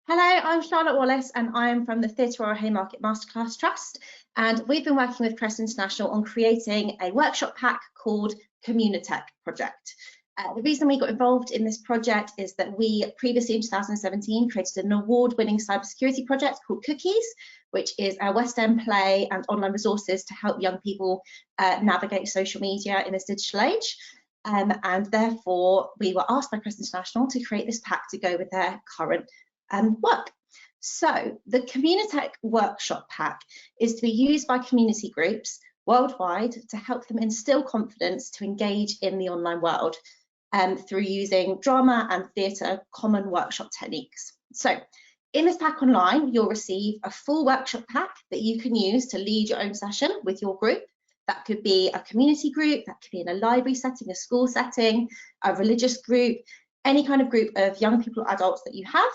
Hello, I'm Charlotte Wallis and I am from the Theatre Royal Haymarket Masterclass Trust, and we've been working with CREST International on creating a workshop pack called Communitech Project. The reason we got involved in this project is that we previously in 2017 created an award-winning cybersecurity project called Cookies, which is a West End play and online resources to help young people navigate social media in this digital age. And therefore, we were asked by CREST International to create this pack to go with their current work. So the Communitech workshop pack is to be used by community groups worldwide to help them instill confidence to engage in the online world through using drama and theatre common workshop techniques. So in this pack online, you'll receive a full workshop pack that you can use to lead your own session with your group. That could be a community group, that could be in a library setting, a school setting, a religious group, any kind of group of young people or adults that you have.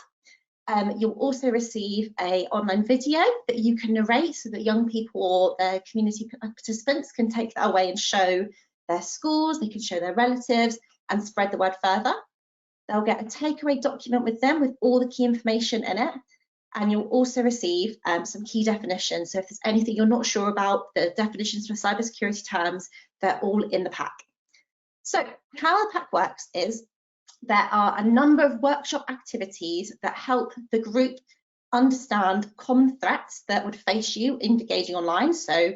You'll also receive an online video that you can narrate so that young people or their community participants can take that away and show their schools, they can show their relatives and spread the word further. They'll get a takeaway document with them with all the key information in it, and you'll also receive some key definitions. So if there's anything you're not sure about, the definitions for cybersecurity terms, they're all in the pack. So how the pack works is there are a number of workshop activities that help the group understand common threats that would face you in engaging online. So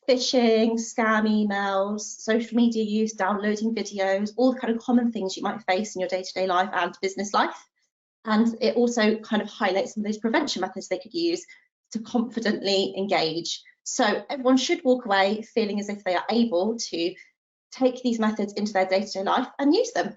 phishing, scam emails, social media use, downloading videos, all the kind of common things you might face in your day-to-day life and business life. And it also kind of highlights some of those prevention methods they could use to confidently engage. So everyone should walk away feeling as if they are able to take these methods into their day-to-day life and use them.